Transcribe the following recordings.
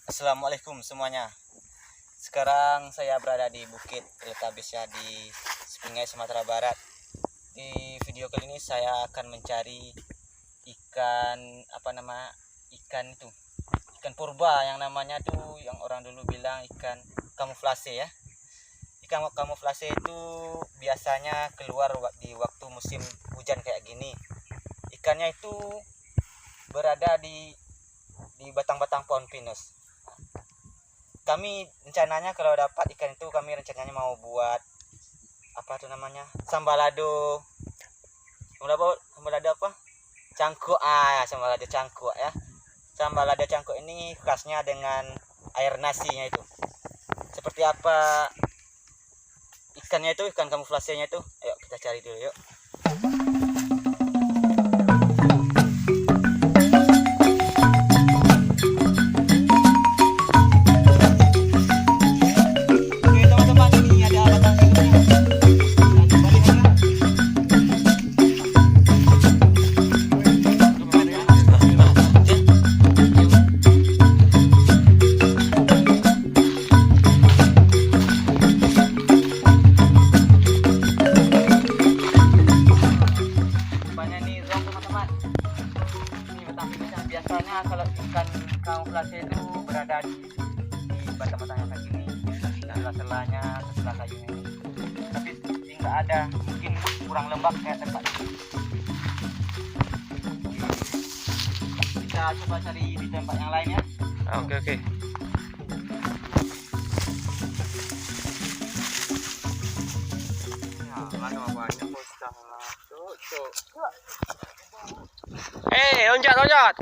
Assalamualaikum semuanya. Sekarang saya berada di Bukit Teletabis ya, di Sepingai, Sumatera Barat. Di video kali ini saya akan mencari ikan ikan purba yang namanya tuh yang orang dulu bilang ikan kamuflase ya. Ikan kamuflase itu biasanya keluar di waktu musim hujan kayak gini. Ikannya itu berada di batang-batang pohon pinus. Kami rencananya kalau dapat ikan itu kami rencananya mau buat sambalado. Sambalado apa? Cangkuk. Sambalado cangkuk ya. Sambalado cangkuk ini khasnya dengan air nasinya itu. Seperti apa ikannya itu, ikan kamuflasenya itu? Ayo kita cari dulu yuk. Biasanya kalau ikan kamuflase itu berada di batang-batang yang kayak gini, dan sela-selanya, sela kayunya ini. Tapi nggak ada, mungkin kurang lembab kayak tempat ini. Kita coba cari di tempat yang lain ya. Oke. Loncat.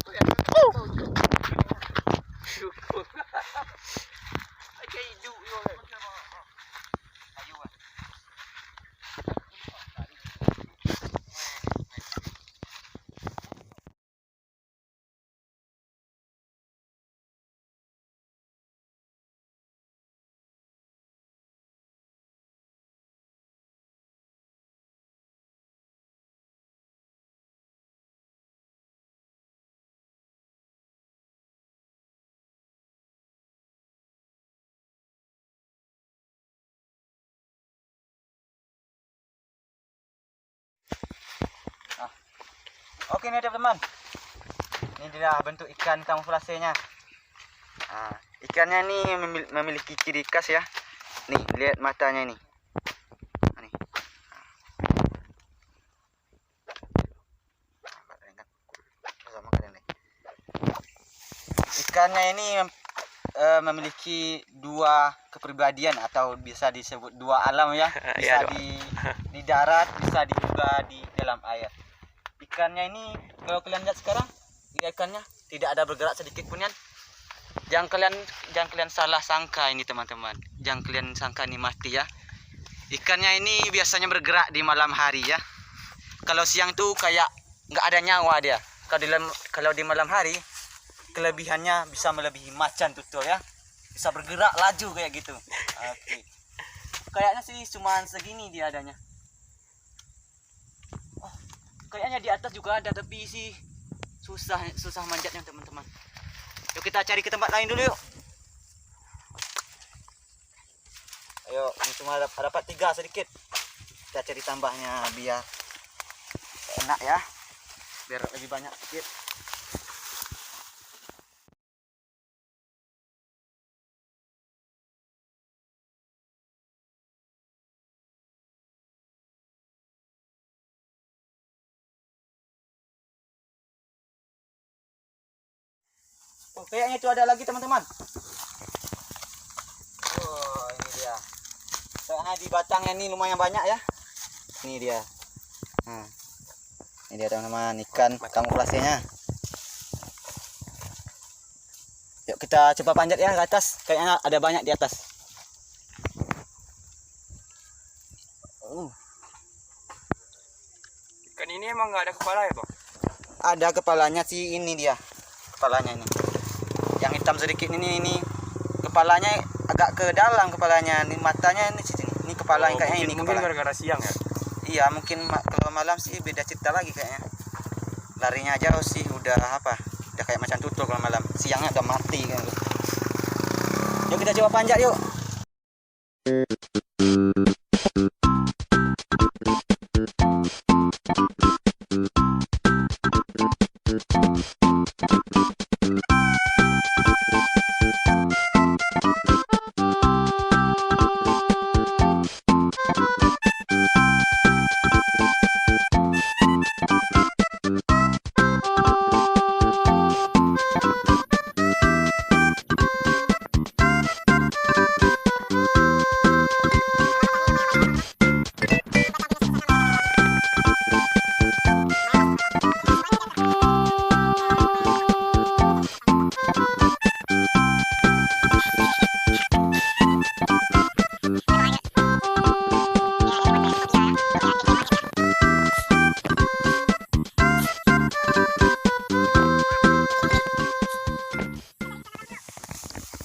Oke nih teman-teman, ini dia bentuk ikan kamuflasenya. Ikannya ini memiliki ciri khas ya. Nih lihat matanya ini. Nih. Ikannya ini memiliki dua kepribadian atau bisa disebut dua alam ya. Bisa di darat, bisa juga di dalam air. Ikannya ini kalau kalian lihat sekarang, ikannya tidak ada bergerak sedikit pun ya. Jangan kalian salah sangka ini teman-teman. Jangan kalian sangka ini mati ya. Ikannya ini biasanya bergerak di malam hari ya. Kalau siang itu kayak nggak ada nyawa dia. Kalau di malam hari kelebihannya bisa melebihi macan tutul ya. Bisa bergerak laju kayak gitu. Oke. Kayaknya sih cuma segini dia adanya. Kayaknya di atas juga ada, tapi sih susah manjatnya teman-teman. Yuk kita cari ke tempat lain dulu yuk. Ayo, ini cuma dapat 3 sedikit. Kita cari tambahnya biar enak ya, biar lebih banyak sedikit. Oh, kayaknya itu ada lagi teman-teman. Oh, ini dia. Kayaknya di batangnya ini lumayan banyak ya. Ini dia. Ini dia teman-teman, ikan kamuflasenya. Yuk kita coba panjat ya ke atas. Kayaknya ada banyak di atas. Ikan ini emang nggak ada kepala ya bang? Ada kepalanya sih, ini dia. Kepalanya ini. Yang hitam sedikit ini kepalanya agak ke dalam kepalanya. Ini matanya ini sini. Ini kepala yang kayaknya ini mungkin kepala. gara-gara siang ya? Iya, mungkin kalau malam sih beda cerita lagi kayaknya. Larinya jauh sih, udah kayak macan tutul kalau malam. Siangnya udah mati kan. Yuk kita coba panjat yuk.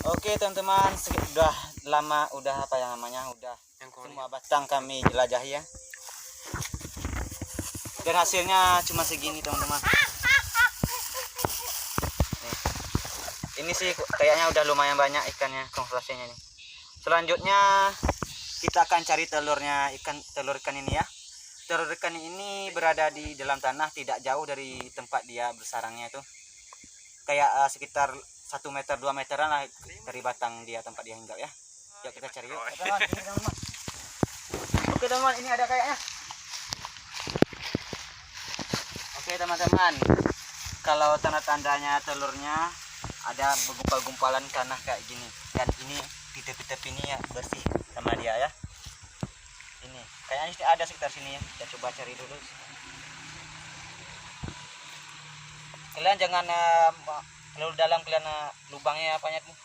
Oke teman-teman, udah lama, udah apa yang namanya, udah semua batang kami jelajahi ya. Dan hasilnya cuma segini teman-teman. Ini sih kayaknya udah lumayan banyak ikannya, konsentrasinya nih. Selanjutnya kita akan cari telurnya, telur ikan ini ya. Telur ikan ini berada di dalam tanah, tidak jauh dari tempat dia bersarangnya itu. Kayak sekitar 1 meter 2 meteran lah dari batang dia tempat dia hinggap ya. Yuk kita cari yuk. Teman-teman. Oke teman-teman, ini ada kayaknya. Oke teman-teman, kalau tanda-tandanya telurnya ada bergumpal-gumpalan tanah kayak gini, dan ini di tepi-tepi ini ya bersih sama dia ya. Ini kayaknya ada sekitar sini ya. Kita coba cari dulu. Kalian jangan kalau dalam kalian lubangnya apanya tuh?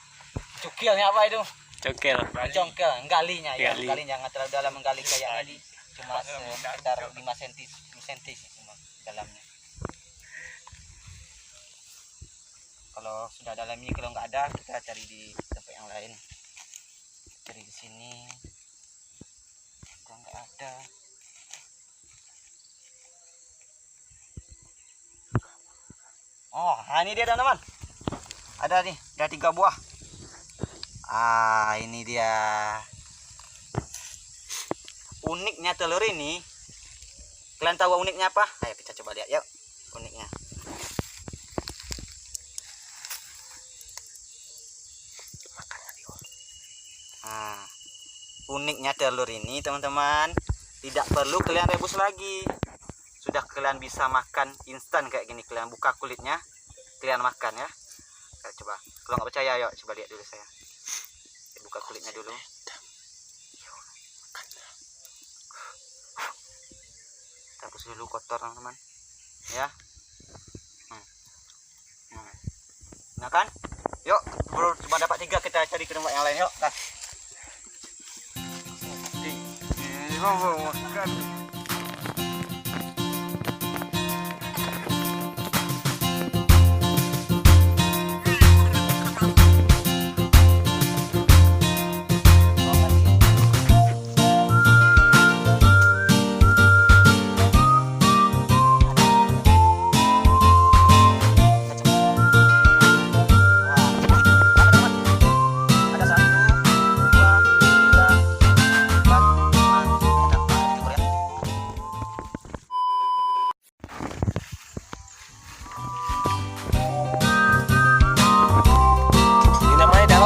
Cukilnya apa itu? Congkel, galinya ya. Gali jangan terlalu dalam menggali kayaknya di cuma sekitar 5 cm cuma dalamnya. Kalau sudah dalam ini, kalau nggak ada kita cari di tempat yang lain. Cari di sini. Kalau nggak ada. Oh, ini dia teman-teman. Ada nih, ada 3 buah. Ini dia. Uniknya telur ini. Kalian tahu uniknya apa? Ayo kita coba lihat yuk. Uniknya. Uniknya telur ini teman-teman, tidak perlu kalian rebus lagi. Sudah kalian bisa makan instan kayak gini. Kalian buka kulitnya, kalian makan ya. Coba, kalau nggak percaya yuk coba lihat dulu saya. Buka kulitnya dulu. Kita hapus dulu kotor teman-teman ya. Nah kan, yuk baru cuma dapat 3, kita cari ke tempat yang lain yuk.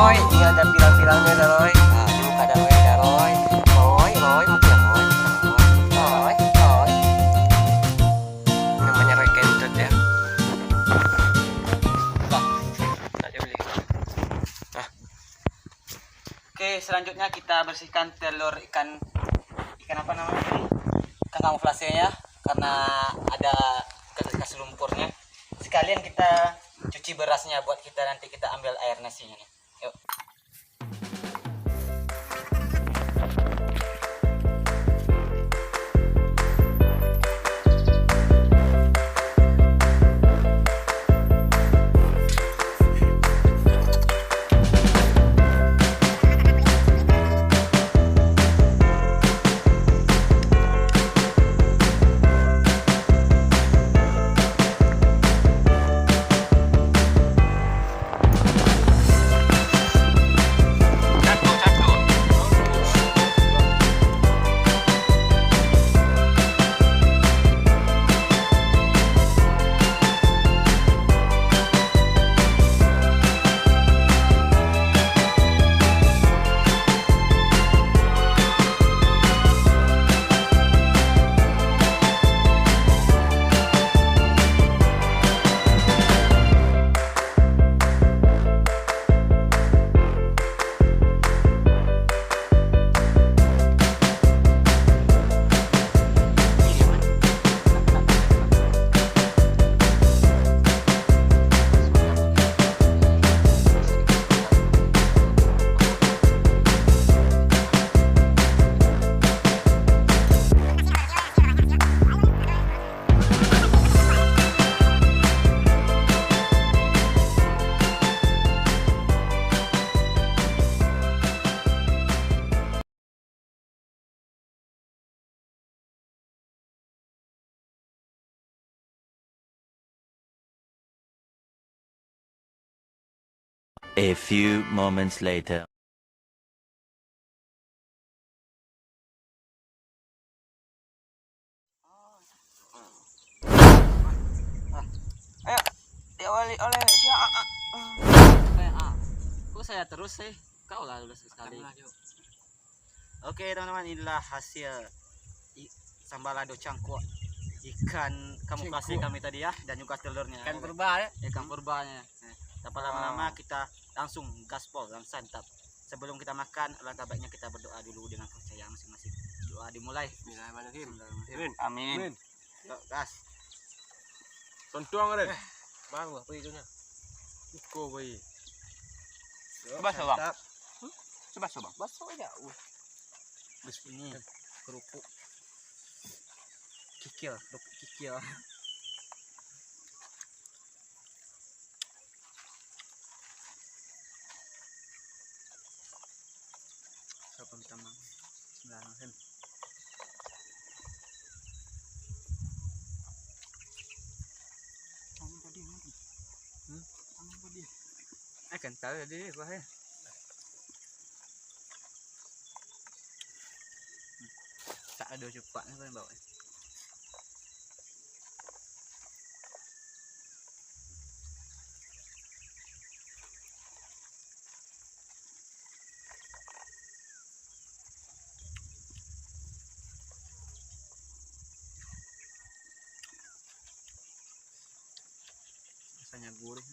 Ini ada pilang-pilangnya Daroy. Ini muka Daroy, Daroy. Roy, muka Roy. Ini namanya Roy Kentut ya. Oke, selanjutnya kita bersihkan telur ikan apa namanya ini? Ikan kamuflasenya, karena ada bekas lumpurnya. Sekalian kita cuci berasnya buat kita nanti kita ambil air nasinya nih. Yuk. A few moments later. Ayo, diawali oleh siapa? Kok saya terus sih? Kau lah lulus sekali. Oke teman-teman, inilah hasil sambalado cangkok ikan kamuflase kami tadi ya, dan juga telurnya. Ikan purba ya? Ikan purbanya. Tanpa lama-lama kita langsung gaspol dan santap. Sebelum kita makan, alangkah baiknya kita berdoa dulu dengan kepercayaan masing-masing. Doa dimulai. Bismillahirrahmanirrahim. Amin. Yuk, gas. Tontuang ada. Bang, apa itu nya? Iko bayi. Coba bang. Coba. Baso aja. Bus ini kerupuk kikil. Sopan tamang. Bismillahirrahmanirrahim. Kental tadi kuahnya. Tak ada cepatnya kan bawa. Rasanya gurih.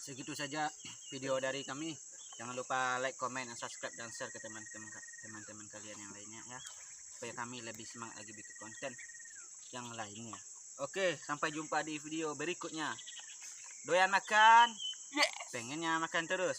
Segitu saja video dari kami. Jangan lupa like, comment, dan subscribe, dan share ke teman-teman kalian yang lainnya ya, supaya kami lebih semangat lagi bikin konten yang lainnya. Oke, sampai jumpa di video berikutnya. Doyan makan? Pengennya makan terus.